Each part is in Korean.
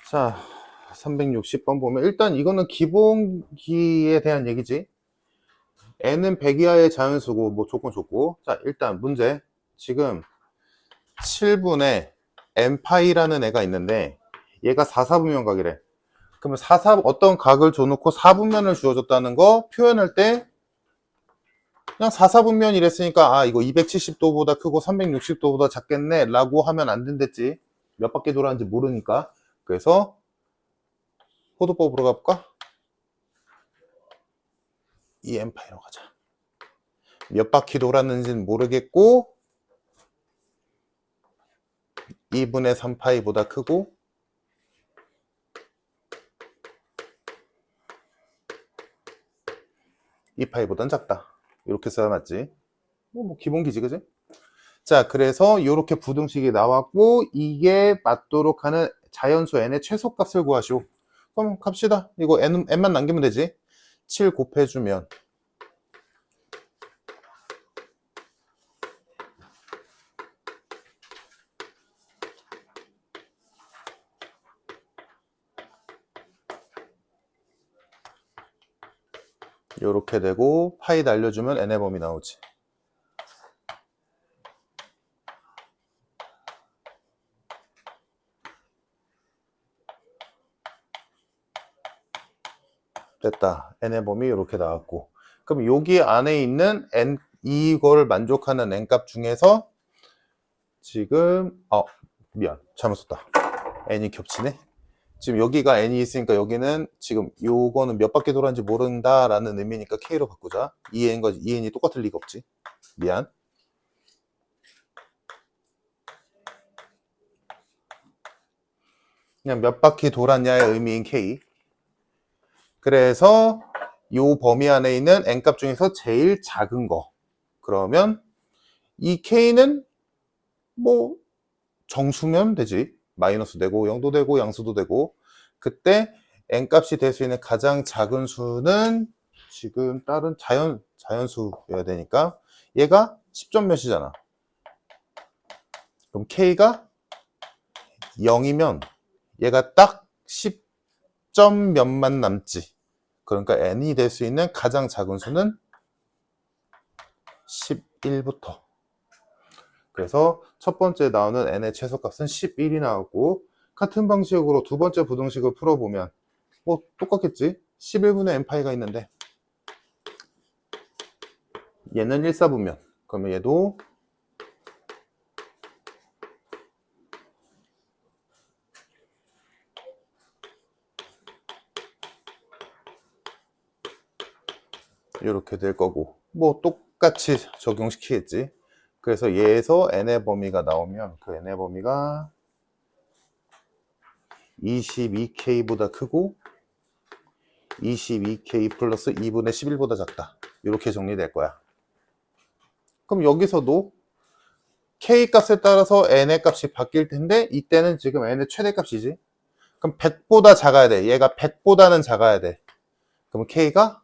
자, 360번 보면 일단 이거는 기본기에 대한 얘기지. n은 100 이하의 자연수고 뭐 조건 좋고. 자, 일단 문제. 지금 7분의 n파이라는 애가 있는데 얘가 4사분면각이래. 그러면 어떤 각을 줘놓고 4분면을 주어졌다는 거 표현할 때 그냥 4사분면 이랬으니까 아 이거 270도보다 크고 360도보다 작겠네 라고 하면 안 된댔지. 몇 바퀴 돌았는지 모르니까. 그래서 호도법으로 가볼까? 이 n파이로 가자. 몇 바퀴 돌았는지는 모르겠고 2분의 3파이보다 크고 2파이보단 작다. 이렇게 써야 맞지? 뭐 기본기지, 그지? 자, 그래서 이렇게 부등식이 나왔고 이게 맞도록 하는 자연수 n의 최소값을 구하시오. 그럼 갑시다. 이거 n만 남기면 되지. 7 곱해주면 이렇게 되고 파이 날려주면 n의 범위 나오지. 됐다. n의 범위 이렇게 나왔고 그럼 여기 안에 있는 n 이걸 만족하는 n값 중에서 지금 미안 잘못 썼다. n이 겹치네. 지금 여기가 n이 있으니까 여기는 지금 요거는 몇 바퀴 돌았는지 모른다 라는 의미니까 k로 바꾸자. 2n과 2n이 똑같을 리가 없지. 미안. 그냥 몇 바퀴 돌았냐의 의미인 k. 그래서 요 범위 안에 있는 n값 중에서 제일 작은 거. 그러면 이 k는 뭐 정수면 되지. 마이너스 되고 0도 되고 양수도 되고 그때 n값이 될 수 있는 가장 작은 수는 지금 다른 자연수여야 되니까 얘가 10점 몇이잖아. 그럼 k가 0이면 얘가 딱 10점 몇만 남지. 그러니까 n이 될 수 있는 가장 작은 수는 11부터. 그래서 첫 번째 나오는 n의 최소값은 11이 나왔고 같은 방식으로 두 번째 부등식을 풀어보면 뭐 똑같겠지. 11분의 n파이가 있는데 얘는 1사분면. 그러면 얘도 이렇게 될 거고 뭐 똑같이 적용시키겠지. 그래서 얘에서 n의 범위가 나오면 그 n의 범위가 22k보다 크고 22k 플러스 2분의 11보다 작다. 이렇게 정리될 거야. 그럼 여기서도 k 값에 따라서 n의 값이 바뀔 텐데 이때는 지금 n의 최대값이지. 그럼 100보다 작아야 돼. 얘가 100보다는 작아야 돼. 그럼 k가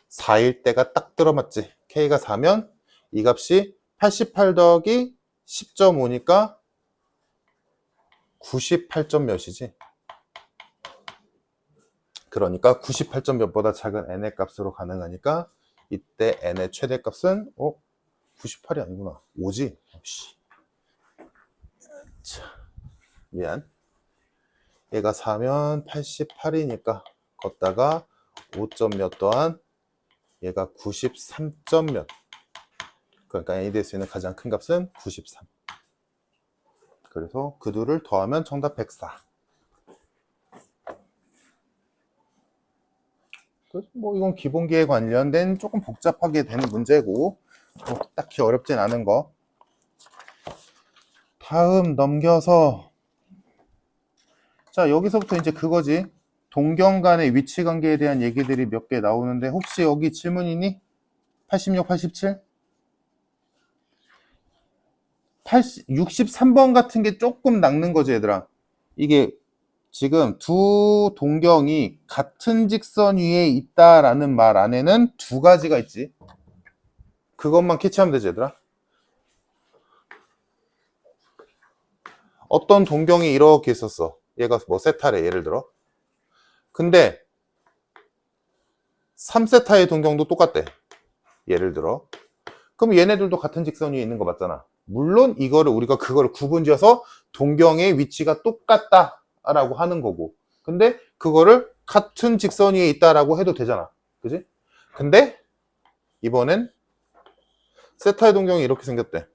4일 때가 딱 들어맞지. k가 4면 이 값이 88 더하기 10.5니까 98점 몇이지. 그러니까 98점 몇보다 작은 n의 값으로 가능하니까 이때 n의 최대값은 98이 아니구나. 5지. 자, 미안. 얘가 4면 88이니까 걷다가 5점 몇 더한 얘가 93점 몇. 그러니까 n이 될 수 있는 가장 큰 값은 93. 그래서 그 둘을 더하면 정답 104. 뭐 이건 기본기에 관련된 조금 복잡하게 되는 문제고 뭐 딱히 어렵진 않은 거. 다음 넘겨서 자 여기서부터 이제 그거지. 동경 간의 위치 관계에 대한 얘기들이 몇 개 나오는데 혹시 여기 질문 있니? 86, 87? 63번 같은 게 조금 낚는 거지 얘들아. 이게 지금 두 동경이 같은 직선 위에 있다라는 말 안에는 두 가지가 있지. 그것만 캐치하면 되지 얘들아. 어떤 동경이 이렇게 있었어. 얘가 뭐 세타래, 예를 들어. 근데 3세타의 동경도 똑같대, 예를 들어. 그럼 얘네들도 같은 직선 위에 있는 거 맞잖아. 물론 이거를 우리가 그거를 구분지어서 동경의 위치가 똑같다라고 하는 거고, 근데 그거를 같은 직선 위에 있다라고 해도 되잖아, 그지? 근데 이번엔 세타의 동경이 이렇게 생겼대.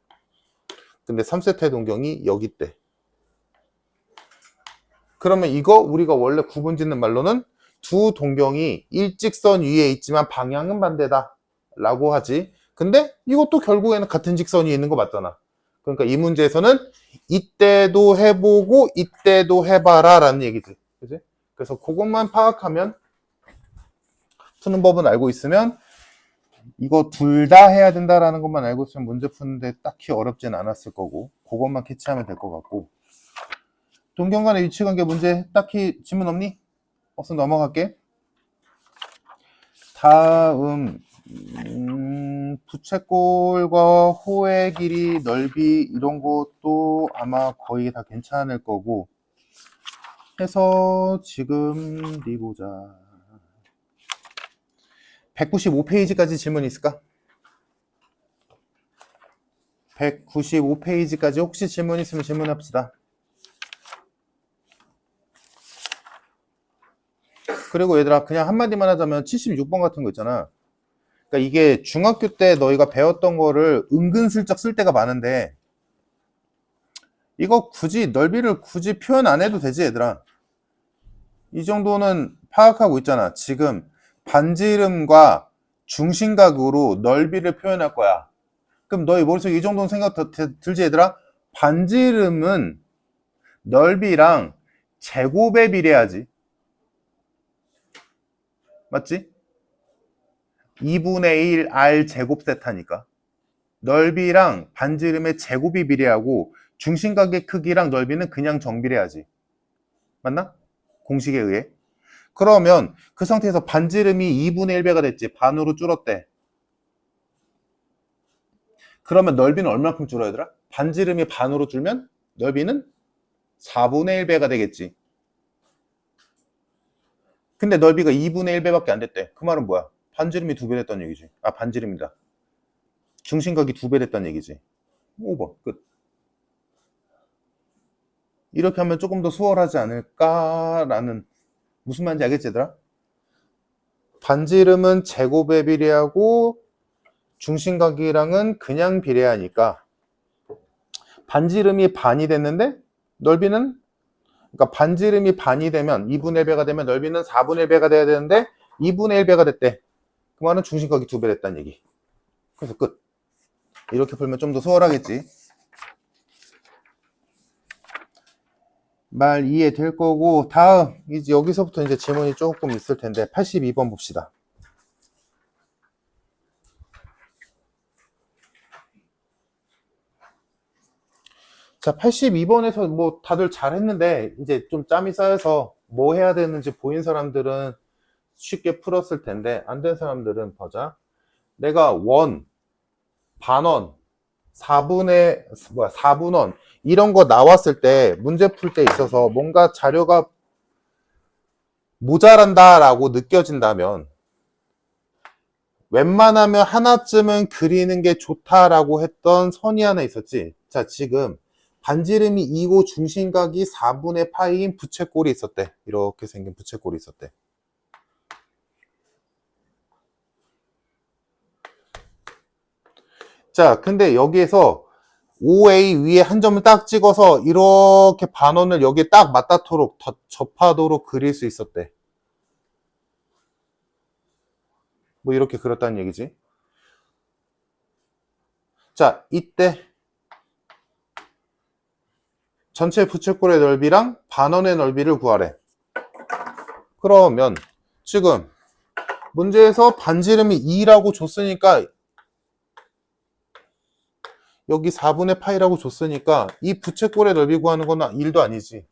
근데 3세타의 동경이 여기 있대. 그러면 이거 우리가 원래 구분 짓는 말로는 두 동경이 일직선 위에 있지만 방향은 반대다 라고 하지. 근데 이것도 결국에는 같은 직선 위에 있는 거 맞잖아. 그러니까 이 문제에서는 이때도 해보고 이때도 해봐라 라는 얘기지. 그지? 그래서 그것만 파악하면, 푸는 법은 알고 있으면, 이거 둘 다 해야 된다라는 것만 알고 있으면 문제 푸는데 딱히 어렵진 않았을 거고, 그것만 캐치하면 될 것 같고. 동경 간의 위치관계 문제 딱히 질문 없니? 없으면 넘어갈게. 다음 부채꼴과 호의 길이, 넓이 이런 것도 아마 거의 다 괜찮을 거고 해서 지금 어디 보자. 195페이지까지 질문 있을까? 195페이지까지 혹시 질문 있으면 질문합시다. 그리고 얘들아, 그냥 한마디만 하자면 76번 같은 거 있잖아. 그러니까 이게 중학교 때 너희가 배웠던 거를 은근슬쩍 쓸 때가 많은데, 이거 굳이 넓이를 굳이 표현 안 해도 되지 얘들아. 이 정도는 파악하고 있잖아. 지금 반지름과 중심각으로 넓이를 표현할 거야. 그럼 너희 머릿속에 이 정도는 생각 들지 얘들아? 반지름은 넓이랑 제곱에 비례하지. 맞지? 2분의 1 r 제곱 세타니까. 넓이랑 반지름의 제곱이 비례하고 중심각의 크기랑 넓이는 그냥 정비례하지. 맞나? 공식에 의해. 그러면 그 상태에서 반지름이 2분의 1배가 됐지. 반으로 줄었대. 그러면 넓이는 얼마큼 줄어야 얘들아? 반지름이 반으로 줄면 넓이는 4분의 1배가 되겠지. 근데 넓이가 2분의 1배밖에 안 됐대. 그 말은 뭐야? 반지름이 2배 됐다는 얘기지. 아, 반지름이다. 중심각이 2배 됐다는 얘기지. 5번 끝. 이렇게 하면 조금 더 수월하지 않을까라는, 무슨 말인지 알겠지 얘들아? 반지름은 제곱에 비례하고 중심각이랑은 그냥 비례하니까 반지름이 반이 됐는데 넓이는, 그러니까 반지름이 반이 되면 2분의 1배가 되면 넓이는 4분의 1배가 돼야 되는데 2분의 1배가 됐대. 그 말은 중심각이 2배 됐다는 얘기. 그래서 끝. 이렇게 풀면 좀 더 수월하겠지. 말 이해될 거고, 다음 이제 여기서부터 이제 질문이 조금 있을 텐데 82번 봅시다. 자, 82번에서 뭐 다들 잘했는데 이제 좀 짬이 쌓여서 뭐 해야 되는지 보인 사람들은 쉽게 풀었을 텐데 안 된 사람들은 보자. 내가 원, 반원, 4분원 이런 거 나왔을 때 문제 풀 때 있어서 뭔가 자료가 모자란다라고 느껴진다면 웬만하면 하나쯤은 그리는 게 좋다라고 했던 선이 하나 있었지. 자, 지금 반지름이 2고 중심각이 4분의 파이인 부채꼴이 있었대. 이렇게 생긴 부채꼴이 있었대. 자, 근데 여기에서 OA 위에 한 점을 딱 찍어서 이렇게 반원을 여기에 딱 맞닿도록 접하도록 그릴 수 있었대. 뭐 이렇게 그렸다는 얘기지. 자, 이때 전체 부채꼴의 넓이랑 반원의 넓이를 구하래. 그러면 지금 문제에서 반지름이 2라고 줬으니까 여기 4분의 파이라고 줬으니까 이 부채꼴의 넓이 구하는 건 1도 아니지.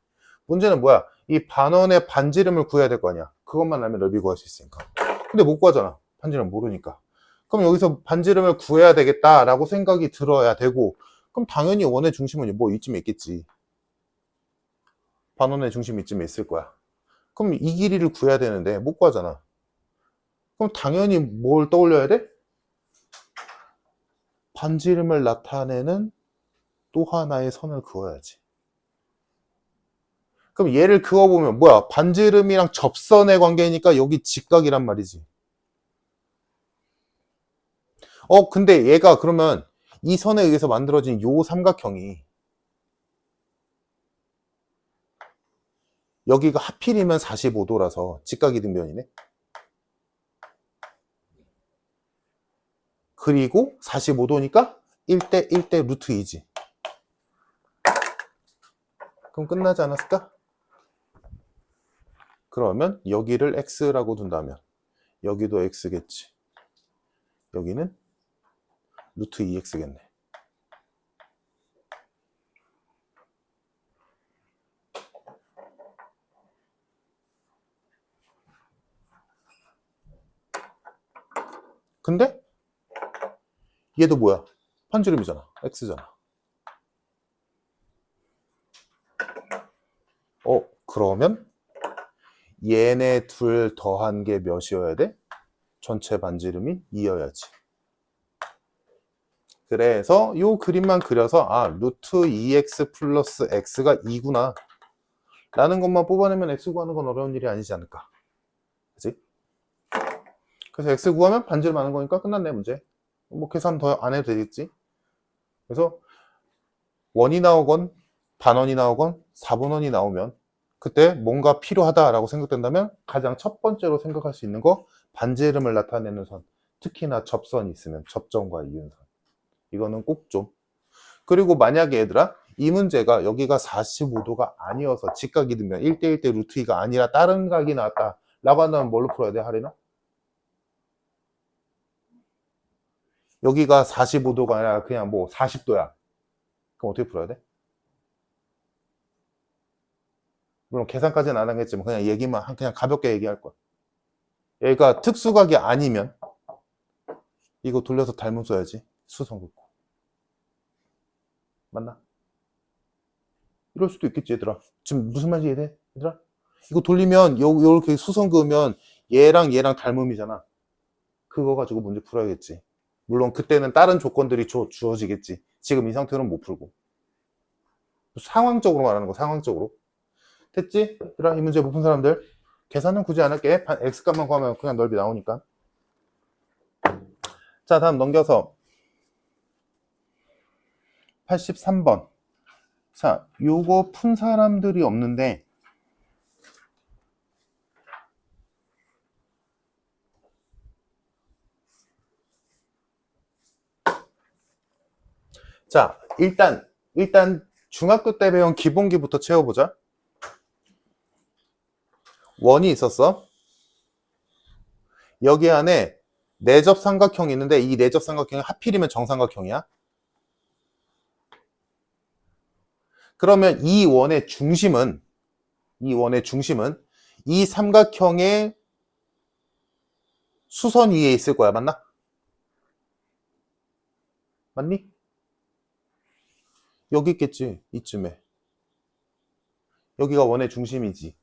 문제는 뭐야? 이 반원의 반지름을 구해야 될 거 아니야. 그것만 알면 넓이 구할 수 있으니까. 근데 못 구하잖아. 반지름 모르니까. 그럼 여기서 반지름을 구해야 되겠다라고 생각이 들어야 되고, 그럼 당연히 원의 중심은 뭐 이쯤에 있겠지. 반원의 중심이 이쯤에 있을 거야. 그럼 이 길이를 구해야 되는데 못 구하잖아. 그럼 당연히 뭘 떠올려야 돼? 반지름을 나타내는 또 하나의 선을 그어야지. 그럼 얘를 그어보면 뭐야? 반지름이랑 접선의 관계니까 여기 직각이란 말이지. 근데 얘가 그러면 이 선에 의해서 만들어진 요 삼각형이 여기가 하필이면 45도라서 직각이 등변이네. 그리고 45도니까 1대 1대 루트 2지. 그럼 끝나지 않았을까? 그러면 여기를 x라고 둔다면 여기도 x겠지. 여기는 루트 2x겠네. 근데 얘도 뭐야? 반지름이잖아. x잖아. 그러면 얘네 둘 더한 게 몇이어야 돼? 전체 반지름이 2여야지. 그래서 이 그림만 그려서 루트 2x 플러스 x가 2구나 라는 것만 뽑아내면 x 구하는 건 어려운 일이 아니지 않을까. 그치? 그래서 x 구하면 반지름 아는 거니까 끝났네 문제. 뭐 계산 더 안 해도 되겠지. 그래서 원이 나오건 반원이 나오건 4분원이 나오면 그때 뭔가 필요하다라고 생각된다면 가장 첫 번째로 생각할 수 있는 거 반지름을 나타내는 선, 특히나 접선이 있으면 접점과 이은선, 이거는 꼭 좀. 그리고 만약에 얘들아 이 문제가 여기가 45도가 아니어서 직각이 되면 1대1대 루트 2가 아니라 다른 각이 나왔다 라고 한다면 뭘로 풀어야 돼, 하리나? 여기가 45도가 아니라 그냥 뭐 40도야. 그럼 어떻게 풀어야 돼? 물론 계산까지는 안 하겠지만 그냥 얘기만 그냥 가볍게 얘기할 거야. 얘가 특수각이 아니면 이거 돌려서 닮음 써야지. 수성 긋고. 맞나? 이럴 수도 있겠지 얘들아. 지금 무슨 말인지 이해돼? 얘들아? 이거 돌리면 요렇게 수성 그으면 얘랑 얘랑 닮음이잖아. 그거 가지고 문제 풀어야겠지. 물론 그때는 다른 조건들이 주어지겠지. 지금 이 상태로는 못 풀고. 상황적으로 말하는 거, 상황적으로. 됐지? 얘들아, 이 문제 못 푼 사람들. 계산은 굳이 안 할게. x값만 구하면 그냥 넓이 나오니까. 자, 다음 넘겨서 83번. 자, 요거 푼 사람들이 없는데 자, 일단 중학교 때 배운 기본기부터 채워보자. 원이 있었어. 여기 안에 내접 삼각형이 있는데 이 내접 삼각형이 하필이면 정삼각형이야. 그러면 이 원의 중심은 이 삼각형의 수선 위에 있을 거야. 맞나? 맞니? 여기 있겠지. 이쯤에. 여기가 원의 중심이지.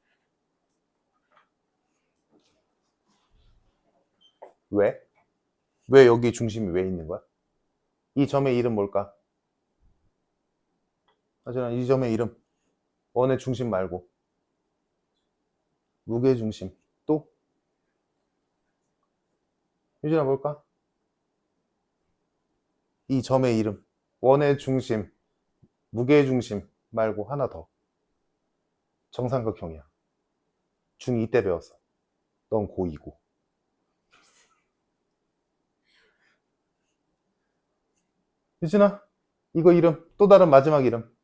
왜? 왜 여기 중심이 왜 있는 거야? 이 점의 이름 뭘까? 하지만 이 점의 이름 원의 중심 말고 무게중심. 또? 유진아 뭘까? 이 점의 이름 원의 중심 무게중심 말고 하나 더. 정삼각형이야. 중2 때 배웠어. 넌 고2고. 유진아 이거 이름 또 다른 마지막 이름.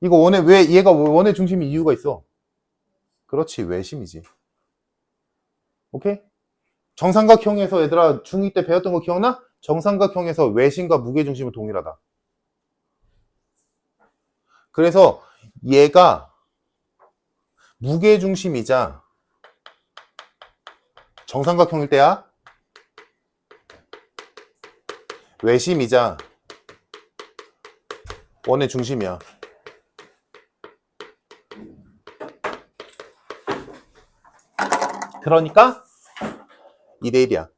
이거 왜 얘가 원의 중심이 이유가 있어. 그렇지, 외심이지. 오케이? 정삼각형에서 얘들아 중2 때 배웠던 거 기억나? 정삼각형에서 외심과 무게중심은 동일하다. 그래서 얘가 무게중심이자 정삼각형일 때야 외심이자 원의 중심이야. 그러니까 2대 1이야.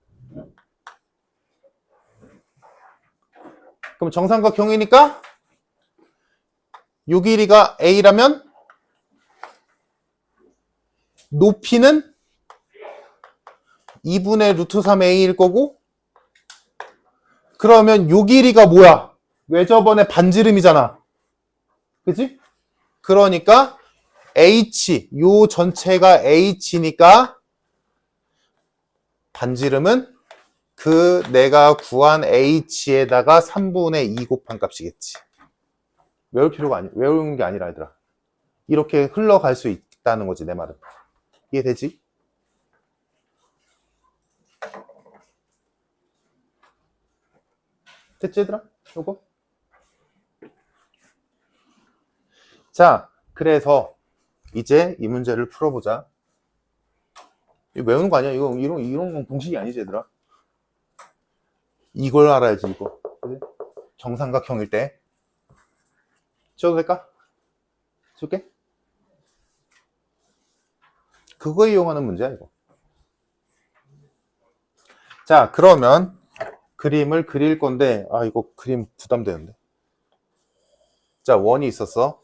그럼 정삼각형이니까 요 길이가 A라면 높이는 2분의 루트 3A일 거고, 그러면 요 길이가 뭐야? 외접원의 반지름이잖아. 그치? 그러니까 H, 요 전체가 H니까 반지름은 그 내가 구한 H에다가 3분의 2 곱한 값이겠지. 외우는 게 아니라 얘들아. 이렇게 흘러갈 수 있다는 거지, 내 말은. 이해되지? 됐지, 얘들아? 요거? 자, 그래서 이제 이 문제를 풀어보자. 이거 외우는 거 아니야? 이런 건 공식이 아니지, 얘들아. 이걸 알아야지, 이거. 그치? 정삼각형일 때. 지워도 될까? 지울게. 그거 이용하는 문제야, 이거. 자, 그러면 그림을 그릴 건데, 아, 이거 그림 부담되는데. 자, 원이 있었어.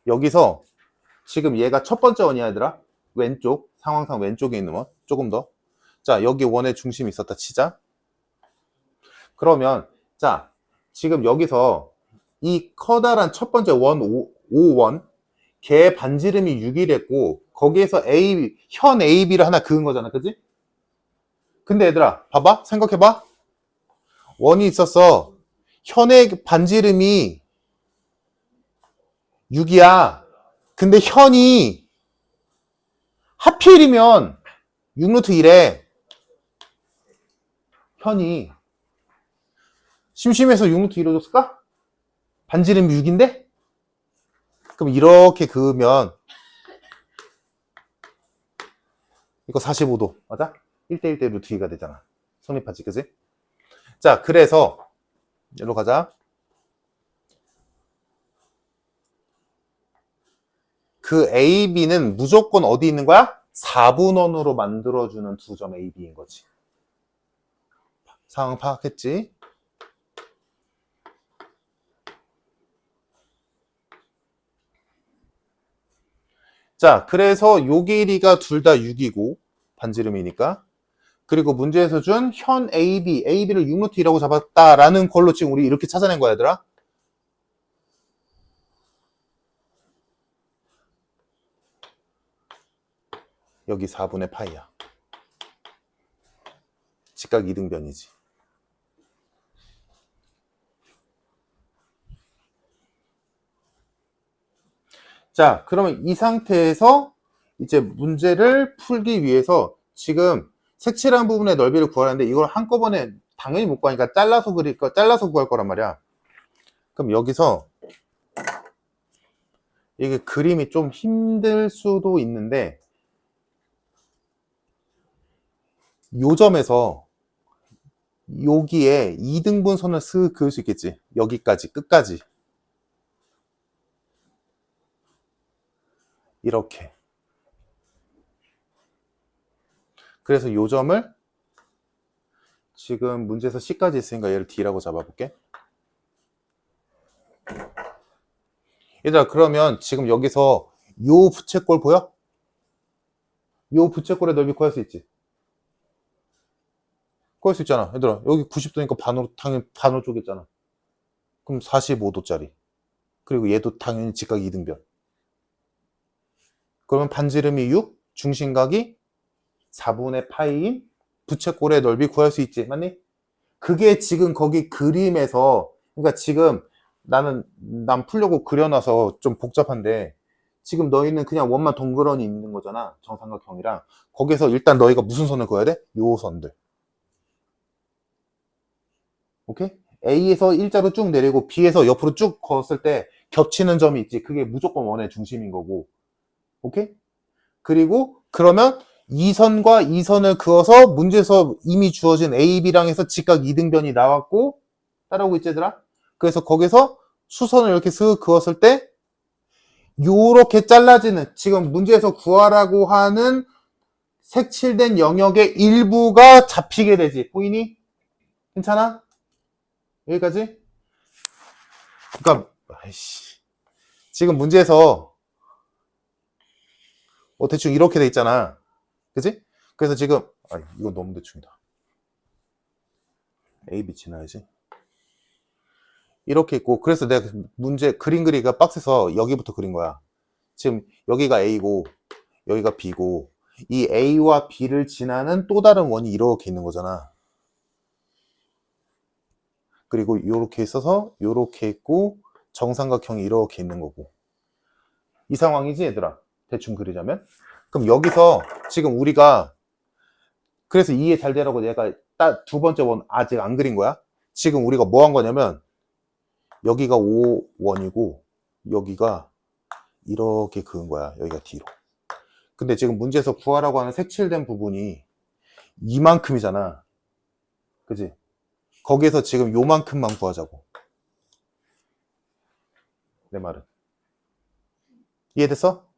여기서 지금 얘가 첫 번째 원이야, 얘들아. 왼쪽, 상황상 왼쪽에 있는 원. 조금 더. 자, 여기 원의 중심이 있었다 치자. 그러면 자, 지금 여기서 이 커다란 첫 번째 원, 5원, 걔 반지름이 6이랬고, 거기에서 현 AB를 하나 그은 거잖아, 그지? 근데 얘들아, 봐봐, 생각해봐. 원이 있었어. 현의 반지름이 6이야. 근데 현이 하필이면 6루트 1에 현이 심심해서 6루트 1로 줬을까? 반지름이 6인데? 그럼 이렇게 그으면 이거 45도 맞아? 1대 1대 루트 2가 되잖아. 성립하지, 그지? 자, 그래서 여기로 가자. 그 AB는 무조건 어디 있는 거야? 4분원으로 만들어주는 두 점 AB인 거지. 상황 파악했지? 자, 그래서 요 길이가 둘 다 6이고 반지름이니까, 그리고 문제에서 준 현 AB를 6루트 2라고 잡았다라는 걸로 지금 우리 이렇게 찾아낸 거야, 얘들아. 여기 4분의 파이야. 직각 이등변이지. 자, 그러면 이 상태에서 이제 문제를 풀기 위해서 지금 색칠한 부분의 넓이를 구하는데 이걸 한꺼번에 당연히 못 구하니까 잘라서 구할 거란 말이야. 그럼 여기서 이게 그림이 좀 힘들 수도 있는데, 요 점에서 여기에 2등분선을 쓱 그을 수 있겠지. 여기까지, 끝까지. 이렇게. 그래서 요 점을 지금 문제에서 C까지 있으니까 얘를 D라고 잡아볼게. 얘들아, 그러면 지금 여기서 요 부채꼴 보여? 요 부채꼴의 넓이 구할 수 있지? 구할 수 있잖아. 얘들아, 여기 90도니까 당연히 반으로 쪼갰잖아. 그럼 45도짜리. 그리고 얘도 당연히 직각 이등변. 그러면 반지름이 6, 중심각이 4분의 파이인 부채꼴의 넓이 구할 수 있지. 맞니? 그게 지금 거기 그림에서, 그러니까 지금 난 풀려고 그려놔서 좀 복잡한데, 지금 너희는 그냥 원만 동그러니 있는 거잖아. 정삼각형이랑. 거기서 일단 너희가 무슨 선을 그어야 돼? 요 선들. 오케이? A에서 일자로 쭉 내리고 B에서 옆으로 쭉 그었을 때 겹치는 점이 있지. 그게 무조건 원의 중심인 거고. 오케이? 그리고 그러면 이 선과 이 선을 그어서 문제에서 이미 주어진 A, B랑 해서 직각 이등변이 나왔고, 따라오고 있지, 얘들아? 그래서 거기서 수선을 이렇게 쓱 그었을 때 요렇게 잘라지는, 지금 문제에서 구하라고 하는 색칠된 영역의 일부가 잡히게 되지. 보이니? 괜찮아? 여기까지? 그러니까 아이씨, 지금 문제에서 대충 이렇게 돼 있잖아. 그지? 그래서 지금 이건 너무 대충이다. A, B 지나야지. 이렇게 있고, 그래서 내가 문제 그림 그리기가 빡세서 여기부터 그린 거야. 지금 여기가 A고 여기가 B고, 이 A와 B를 지나는 또 다른 원이 이렇게 있는 거잖아. 그리고 이렇게 있어서 이렇게 있고 정삼각형이 이렇게 있는 거고, 이 상황이지 얘들아. 대충 그리자면. 그럼 여기서 지금 우리가, 그래서 이해 잘 되라고 내가 딱 두 번째 원 아직 안 그린 거야. 지금 우리가 뭐 한 거냐면 여기가 5원이고 여기가 이렇게 그은 거야. 여기가 D로. 근데 지금 문제에서 구하라고 하는 색칠된 부분이 이만큼이잖아. 그지? 거기에서 지금 요만큼만 구하자고. 내 말은. 이해됐어?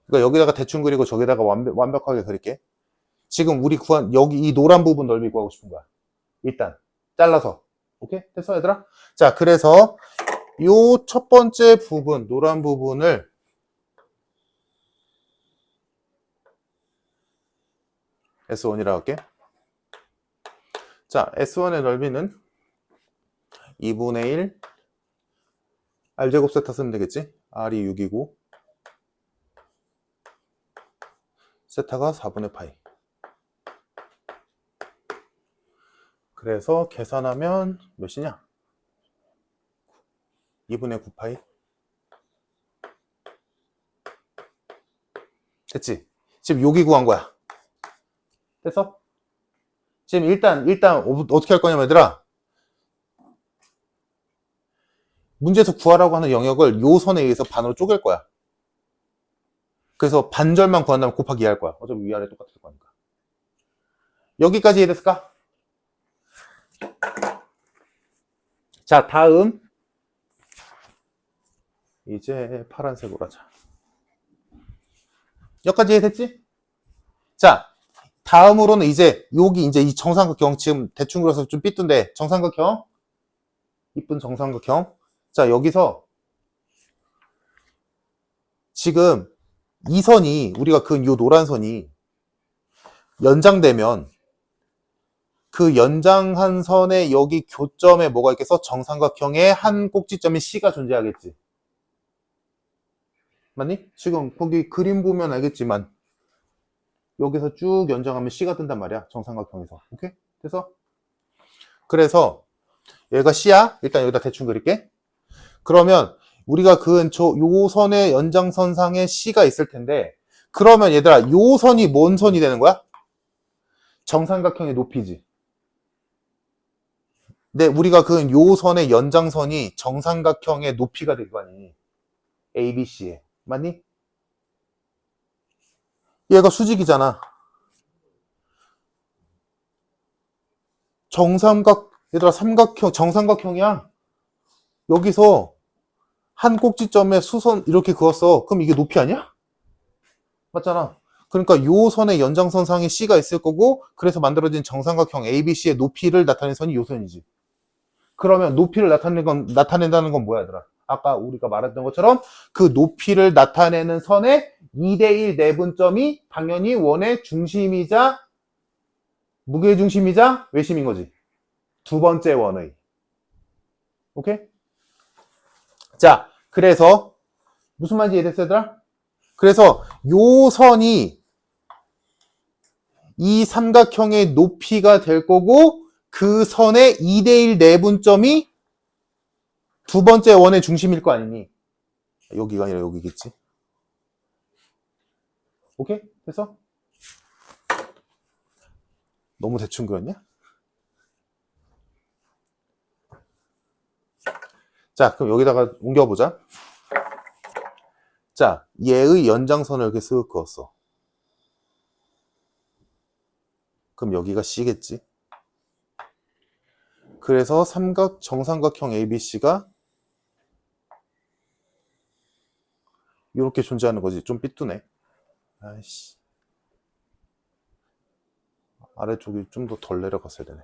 그러니까 여기다가 대충 그리고 저기다가 완벽하게 그릴게. 지금 우리 구한 여기 이 노란 부분 넓이 구하고 싶은 거야. 일단 잘라서. 오케이? 됐어 얘들아? 자, 그래서 요 첫 번째 부분, 노란 부분을 S1이라고 할게. 자, S1의 넓이는 2분의 1 R제곱 세타 쓰면 되겠지? R이 6이고 세타가 4분의 파이. 그래서 계산하면 몇이냐? 2분의 9파이. 됐지? 지금 여기 구한 거야. 됐어? 지금 일단 어떻게 할 거냐면 얘들아, 문제에서 구하라고 하는 영역을 요 선에 의해서 반으로 쪼갤 거야. 그래서 반절만 구한 다음에 곱하기 2 할 거야. 어차피 위아래 똑같을 거니까. 여기까지 이해됐을까? 자, 다음 이제 파란색으로 하자. 여기까지 이해됐지? 자, 다음으로는 이제 여기 이제 이 정삼각형, 지금 대충 그려서 좀 삐뚤데 정삼각형, 이쁜 정삼각형. 자, 여기서 지금 이 선이, 우리가 그은 요 노란 선이 연장되면 그 연장한 선의 여기 교점에 뭐가 있겠어? 정삼각형의 한 꼭지점인 C가 존재하겠지. 맞니? 지금 거기 그림 보면 알겠지만 여기서 쭉 연장하면 C가 뜬단 말이야. 정삼각형에서. 오케이? 됐어? 그래서 얘가 C야. 일단 여기다 대충 그릴게. 그러면 우리가 그은 요 선의 연장선상에 C가 있을 텐데, 그러면 얘들아 요 선이 뭔 선이 되는 거야? 정삼각형의 높이지. 근데 우리가 그은 요 선의 연장선이 정삼각형의 높이가 될 거 아니니? ABC에. 맞니? 얘가 수직이잖아. 얘들아 삼각형, 정삼각형이야. 여기서 한 꼭지점에 수선 이렇게 그었어. 그럼 이게 높이 아니야? 맞잖아. 그러니까 요 선의 연장선상에 C가 있을 거고, 그래서 만들어진 정삼각형 ABC의 높이를 나타낸 선이 요 선이지. 그러면 높이를 나타낸다는 건 뭐야, 얘들아? 아까 우리가 말했던 것처럼 그 높이를 나타내는 선의 2대1 내분점이 당연히 원의 중심이자 무게중심이자 외심인 거지. 두 번째 원의. 오케이? 자, 그래서 무슨 말인지 이해됐어, 얘들아? 그래서 요 선이 이 삼각형의 높이가 될 거고, 그 선의 2대1 내분점이 두 번째 원의 중심일 거 아니니? 여기가 아니라 여기겠지. 오케이? 됐어? 너무 대충 그렸냐? 자, 그럼 여기다가 옮겨보자. 자, 얘의 연장선을 이렇게 쓱 그었어. 그럼 여기가 C겠지. 그래서 정삼각형 ABC가 이렇게 존재하는 거지. 좀 삐뚤네. 아이씨. 아래쪽이 좀 더 덜 내려갔어야 되네.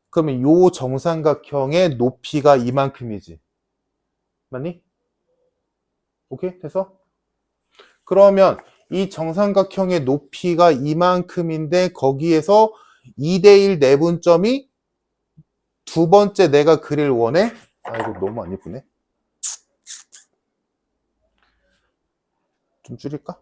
그러면 요 정삼각형의 높이가 이만큼이지. 맞니? 오케이? 돼서? 그러면 이 정삼각형의 높이가 이만큼인데 거기에서 2대1 내분점이 두 번째 내가 그릴 원에 아이고 너무 안 예쁘네. 좀 줄일까?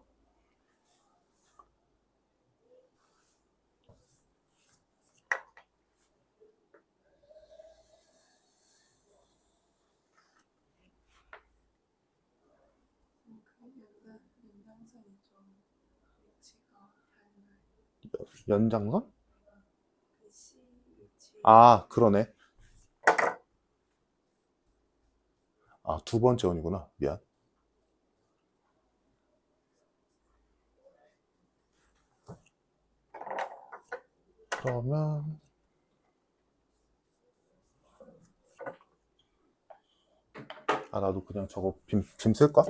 연장선? 아, 그러네. 아, 두 번째 원이구나. 미안. 그러면 아, 나도 그냥 저거 빔 쓸까?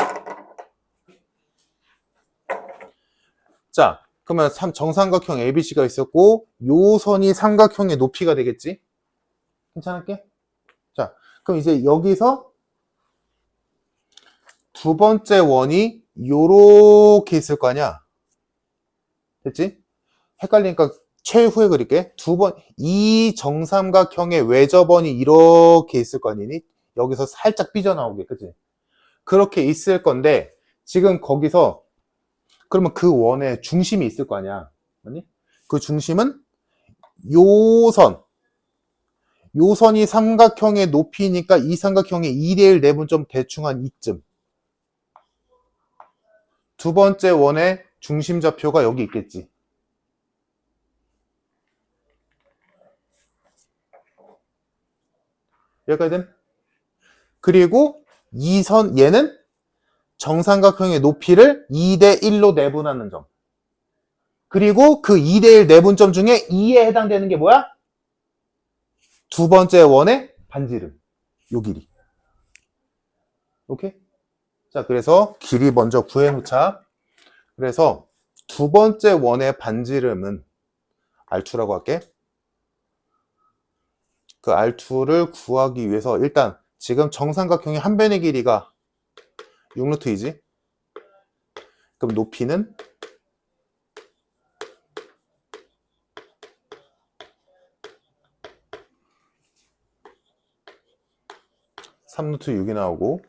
자, 그러면 정삼각형 ABC가 있었고 요 선이 삼각형의 높이가 되겠지? 괜찮을게? 자, 그럼 이제 여기서 두 번째 원이 요렇게 있을 거 아니야? 됐지? 헷갈리니까 최후에 그릴게. 이 정삼각형의 외접원이 이렇게 있을 거 아니니? 여기서 살짝 삐져나오게, 그치? 그렇게 있을 건데, 지금 거기서, 그러면 그 원에 중심이 있을 거 아니야? 맞니? 그 중심은 요 선이 삼각형의 높이니까 이 삼각형의 2대1 내분점 대충 한 이쯤. 두 번째 원의 중심 좌표가 여기 있겠지. 여기까지 됨? 그리고 얘는 정삼각형의 높이를 2대1로 내분하는 점. 그리고 그 2대1 내분점 중에 2에 해당되는 게 뭐야? 두 번째 원의 반지름. 요 길이. 오케이? 자, 그래서 길이 먼저 구해놓자. 그래서 두 번째 원의 반지름은 R2라고 할게. 그 R2를 구하기 위해서 일단 지금 정삼각형의 한 변의 길이가 6루트이지. 그럼 높이는 3루트 6이 나오고,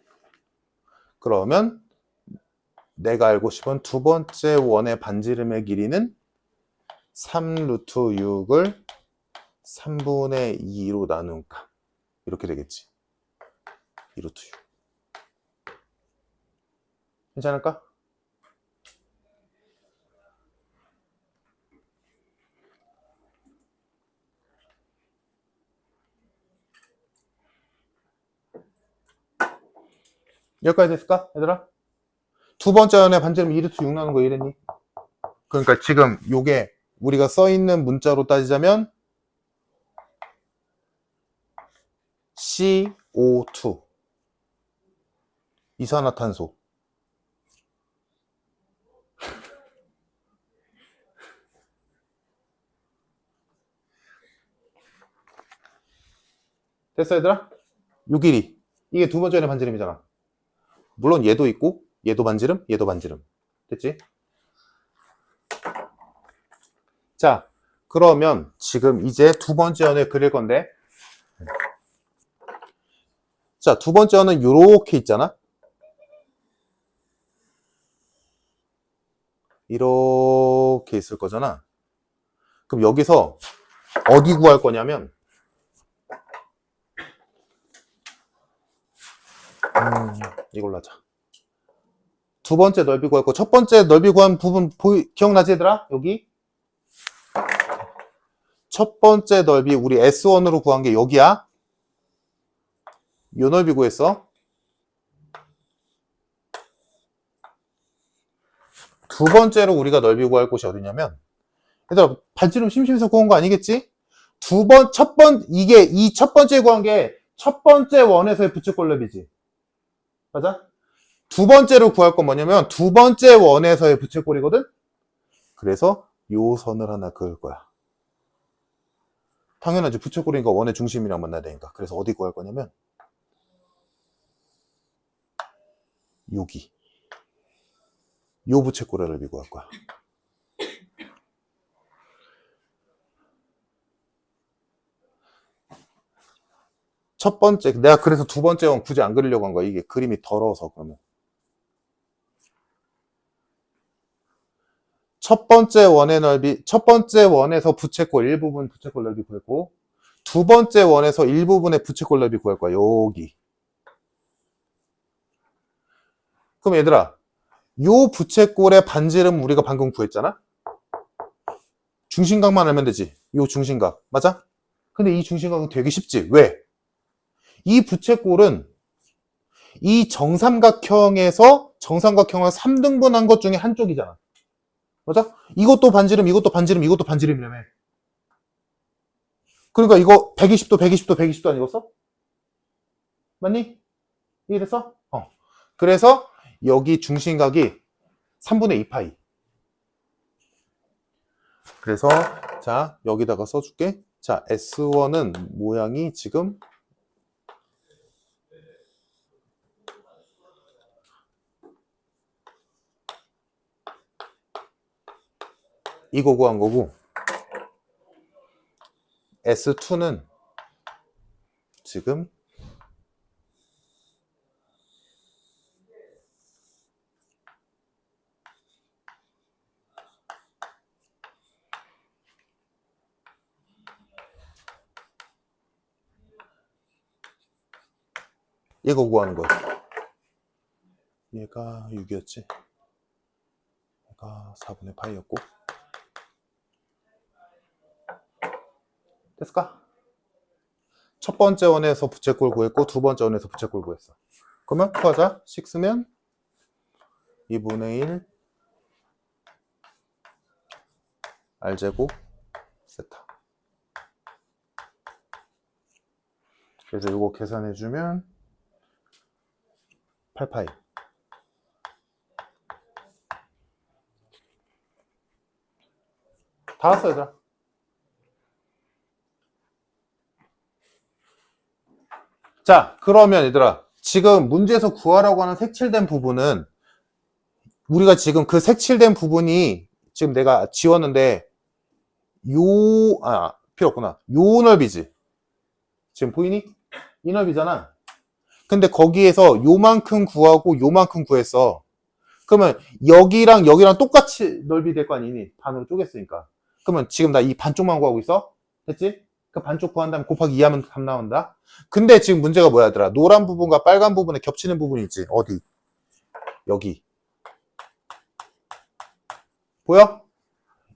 그러면 내가 알고 싶은 두 번째 원의 반지름의 길이는 3루트 6을 3분의 2로 나눈 값. 이렇게 되겠지. 2루트 6. 괜찮을까? 여기까지 됐을까? 얘들아? 두 번째 원의 반지름 2루트 6 나오는 거 이랬니? 그러니까 지금 요게 우리가 써있는 문자로 따지자면 CO2 이산화탄소. 됐어 얘들아? 요 길이 이게 두 번째 원의 반지름이잖아. 물론 얘도 있고 얘도 반지름 얘도 반지름. 됐지? 자, 그러면 지금 이제 두 번째 원을 그릴 건데, 자, 두 번째 원은 이렇게 있잖아. 이렇게 있을 거잖아. 그럼 여기서 어디 구할 거냐면 이걸로 하자. 두 번째 넓이 구할 거. 첫 번째 넓이 구한 부분 기억나지 얘들아? 여기 첫 번째 넓이 우리 S1으로 구한 게 여기야. 요 넓이 구했어. 두 번째로 우리가 넓이 구할 곳이 어디냐면, 얘들아 반지름 심심해서 구한 거 아니겠지? 이게 이 첫 번째 구한 게 첫 번째 원에서의 부츠꼴 넓이지. 맞아? 두 번째로 구할 건 뭐냐면 두 번째 원에서의 부채꼴이거든? 그래서 요 선을 하나 그을 거야. 당연하지. 부채꼴이니까 원의 중심이랑 만나야 되니까. 그래서 어디 구할 거냐면 여기. 요 부채꼴의 넓이 구할 거야. 첫 번째, 내가 그래서 두 번째 원 굳이 안 그리려고 한 거야. 이게 그림이 더러워서 그러면. 첫 번째 원의 넓이, 첫 번째 원에서 부채꼴 일부분 부채꼴 넓이 구했고, 두 번째 원에서 일부분의 부채꼴 넓이 구할 거야. 여기. 그럼 얘들아, 요 부채꼴의 반지름 우리가 방금 구했잖아? 중심각만 알면 되지. 요 중심각. 맞아? 근데 이 중심각은 되게 쉽지. 왜? 이 부채꼴은 이 정삼각형에서 정삼각형을 3등분한 것 중에 한쪽이잖아. 맞아? 이것도 반지름, 이것도 반지름, 이것도 반지름이라며. 그러니까 이거 120도, 120도, 120도 아니겠어? 맞니? 이해됐어? 그래서 여기 중심각이 3분의 2파이. 그래서 자, 여기다가 써줄게. 자, S1은 모양이 지금 이거 구한 거고, S2는 지금 이거 구하는 거야. 얘가 6이었지. 얘가 4분의 파이였고. 됐을까? 첫 번째 원에서 부채꼴 구했고 두 번째 원에서 부채꼴 구했어. 그러면 구하자. 6면 2분의 1 R제곱 세타. 그래서 이거 계산해주면 8파이. 다 왔어, 얘들아. 자, 그러면 얘들아, 지금 문제에서 구하라고 하는 색칠된 부분은 우리가 지금 그 색칠된 부분이 지금 내가 지웠는데 필요 없구나. 요 넓이지. 지금 보이니? 이 넓이잖아. 근데 거기에서 요만큼 구하고 요만큼 구했어. 그러면 여기랑 여기랑 똑같이 넓이 될 거 아니니? 반으로 쪼갰으니까. 그러면 지금 나 이 반쪽만 구하고 있어? 됐지? 그 반쪽 구한 다음에 곱하기 2 하면 답 나온다. 근데 지금 문제가 뭐야, 얘들아? 노란 부분과 빨간 부분에 겹치는 부분이 있지. 어디? 여기. 보여?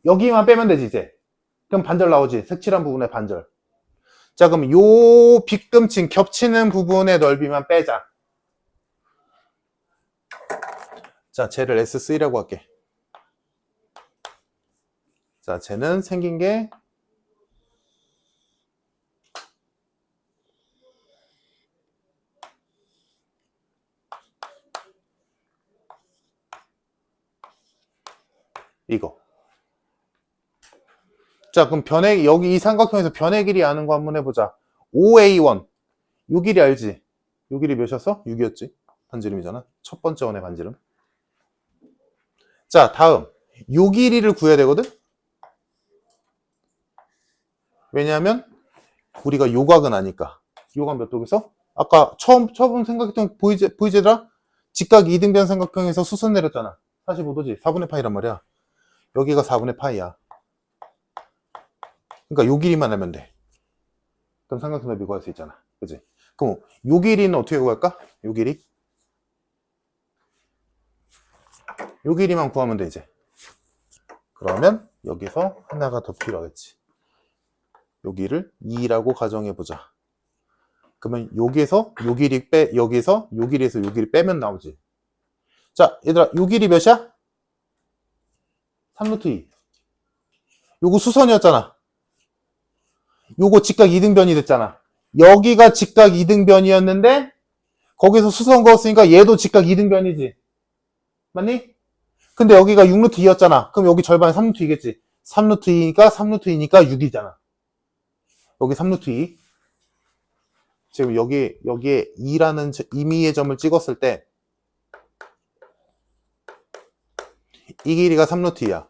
여기만 빼면 되지, 이제. 그럼 반절 나오지. 색칠한 부분의 반절. 자, 그럼 요 빗금층 겹치는 부분의 넓이만 빼자. 자, 쟤를 S3라고 할게. 자, 쟤는 생긴 게 이거. 자, 그럼 여기 이 삼각형에서 변의 길이 아는 거 한번 해보자. OA1. 요 길이 알지? 요 길이 몇이었어? 6이었지? 반지름이잖아. 첫 번째 원의 반지름. 자, 다음. 요 길이를 구해야 되거든? 왜냐하면 우리가 요각은 아니까. 요각 몇 도겠어? 아까 처음 생각했던 보이제들아? 직각 2등변 삼각형에서 수선 내렸잖아. 45도지. 4분의 파이란 말이야. 여기가 4분의 파이야. 그러니까 요 길이만 하면 돼. 그럼 삼각형 넓이 구할 수 있잖아. 그지? 그럼 요 길이는 어떻게 구할까? 요 길이? 요 길이만 구하면 돼, 이제. 그러면 여기서 하나가 더 필요하겠지. 여기를 2라고 가정해보자. 그러면 여기에서 요 길이 여기서 요 길이에서 요 길이 빼면 나오지. 자, 얘들아, 요 길이 몇이야? 3루트 2. 요거 수선이었잖아. 요거 직각 2등변이 됐잖아. 여기가 직각 2등변이었는데 거기서 수성 그었으니까 얘도 직각 이등변이지. 맞니? 근데 여기가 6루트 2였잖아. 그럼 여기 절반이 3루트 2겠지. 3루트 2니까 3루트 2니까 6이잖아. 여기 3루트 2. 지금 여기에 2라는 임의의 점을 찍었을 때 이 길이가 3루트 2야.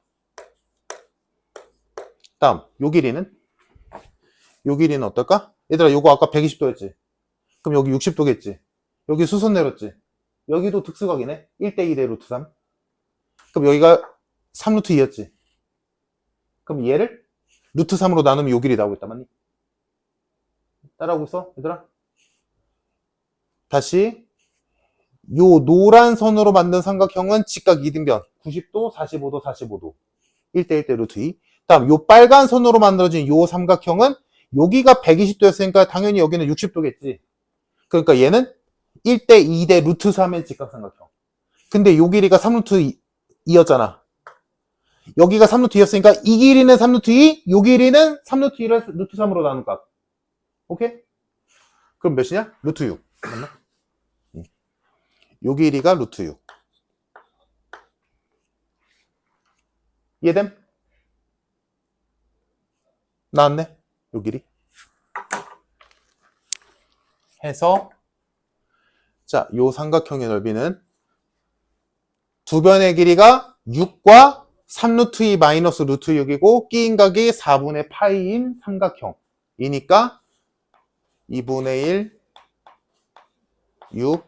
다음 요 길이는 어떨까? 얘들아 요거 아까 120도였지. 그럼 여기 60도겠지. 여기 수선 내렸지. 여기도 특수각이네. 1대2대 루트 3. 그럼 여기가 3루트 2였지. 그럼 얘를 루트 3으로 나누면 요 길이 나오겠다. 맞니? 따라오고 있어? 얘들아? 다시 요 노란 선으로 만든 삼각형은 직각 이등변 90도, 45도, 45도 1대1대 루트 2. 다음 요 빨간 선으로 만들어진 요 삼각형은 여기가 120도였으니까 당연히 여기는 60도겠지. 그러니까 얘는 1대2대 루트 3의 직각삼각형. 근데 요 길이가 3루트 2였잖아. 여기가 3루트 2였으니까 이 길이는 3루트 2, 요 길이는 3루트 2를 루트 3으로 나눈 값. 오케이? 그럼 몇이냐? 루트 6. 맞나? 요 길이가 루트 6. 이해됨? 나왔네? 요 길이. 해서 자, 요 삼각형의 넓이는 두 변의 길이가 6과 3루트 2 마이너스 루트 6이고 끼인 각이 4분의 파이인 삼각형이니까 2분의 1 6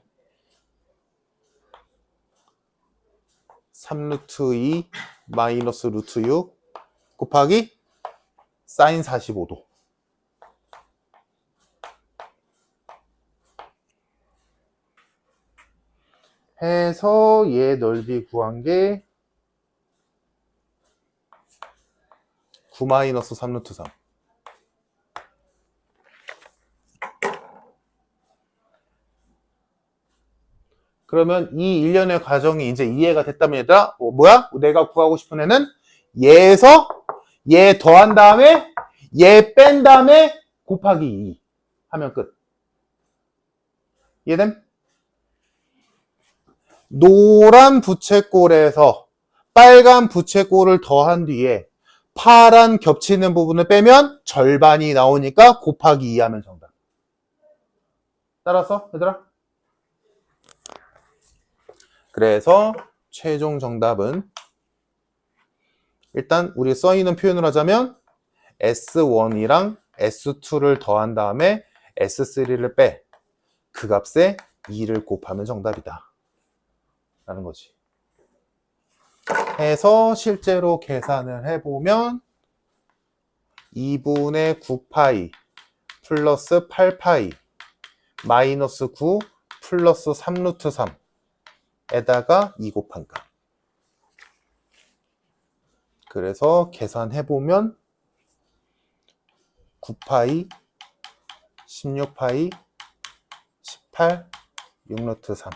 3루트 2 마이너스 루트 6 곱하기 사인 45도. 해서 얘 넓이 구한 게 9 마이너스 3루트 3. 그러면 이 일련의 과정이 이제 이해가 됐다면 얘들아, 뭐야? 내가 구하고 싶은 애는 얘에서 얘 더한 다음에 얘 뺀 다음에 곱하기 2 하면 끝. 이해됨? 노란 부채꼴에서 빨간 부채꼴을 더한 뒤에 파란 겹치는 부분을 빼면 절반이 나오니까 곱하기 2 하면 정답. 따라서 얘들아? 그래서 최종 정답은 일단 우리 써있는 표현을 하자면 S1이랑 S2를 더한 다음에 S3를 빼 그 값에 2를 곱하면 정답이다 라는 거지. 해서 실제로 계산을 해보면 2분의 9파이 플러스 8파이 마이너스 9 플러스 3루트 3에다가 2 곱한 값. 그래서 계산해보면 9파이 16파이 18 6루트 3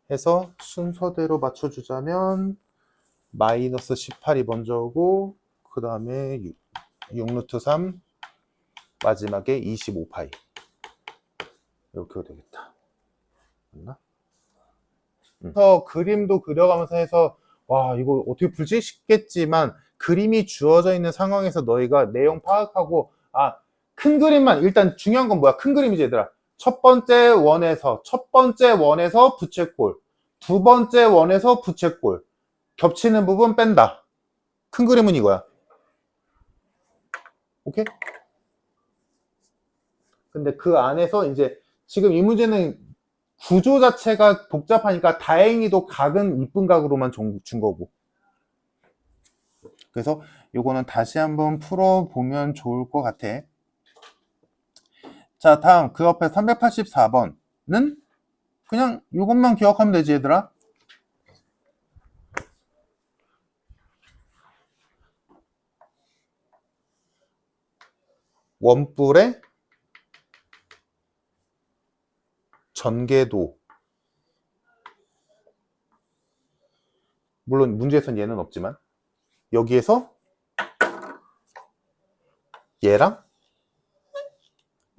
해서 순서대로 맞춰주자면 마이너스 18이 먼저 오고 그 다음에 6루트 3 마지막에 25파이 이렇게 되겠다. 맞나? 그래서 그림도 그려가면서 해서 와 이거 어떻게 풀지? 싶겠지만 그림이 주어져 있는 상황에서 너희가 내용 파악하고 큰 그림만 일단 중요한 건 뭐야? 큰 그림이지 얘들아. 첫 번째 원에서 부채꼴 두 번째 원에서 부채꼴 겹치는 부분 뺀다. 큰 그림은 이거야. 오케이? 근데 그 안에서 이제 지금 이 문제는 구조 자체가 복잡하니까 다행히도 각은 이쁜 각으로만 준 거고. 그래서 요거는 다시 한번 풀어보면 좋을 것 같아. 자, 다음 그 옆에 384번은 그냥 요것만 기억하면 되지 얘들아. 원뿔의 전개도. 물론 문제에선 얘는 없지만 여기에서 얘랑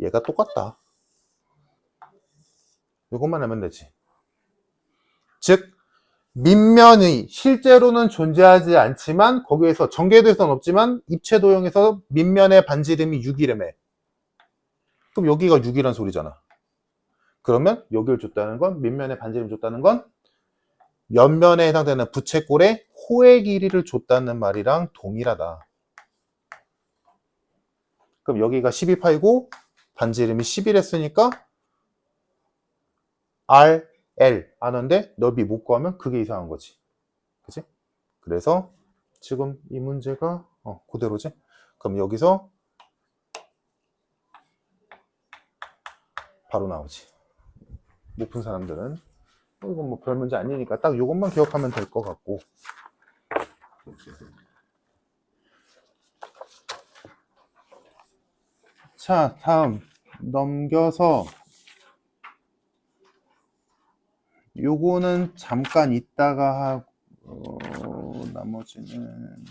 얘가 똑같다. 이것만 하면 되지. 즉 밑면이 실제로는 존재하지 않지만 거기에서 전개도에서는 없지만 입체 도형에서 밑면의 반지름이 6이라며. 그럼 여기가 6이란 소리잖아. 그러면 여기를 줬다는 건 밑면의 반지름 줬다는 건 옆면에 해당되는 부채꼴의 호의 길이를 줬다는 말이랑 동일하다. 그럼 여기가 12파이고 반지름이 11했으니까 R, L 아는데 넓이 못 구하면 그게 이상한 거지. 그치? 그래서 지금 이 문제가 그대로지. 그럼 여기서 바로 나오지. 못 푼 사람들은 이건 뭐 별 문제 아니니까 딱 이것만 기억하면 될 것 같고. 자, 다음 넘겨서 요거는 잠깐 있다가 하고 나머지는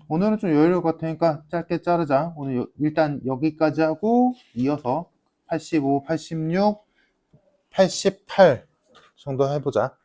오늘은 좀 여유로울 것 같으니까 짧게 자르자. 오늘 일단 여기까지 하고 이어서 85, 86, 88 정도 해보자.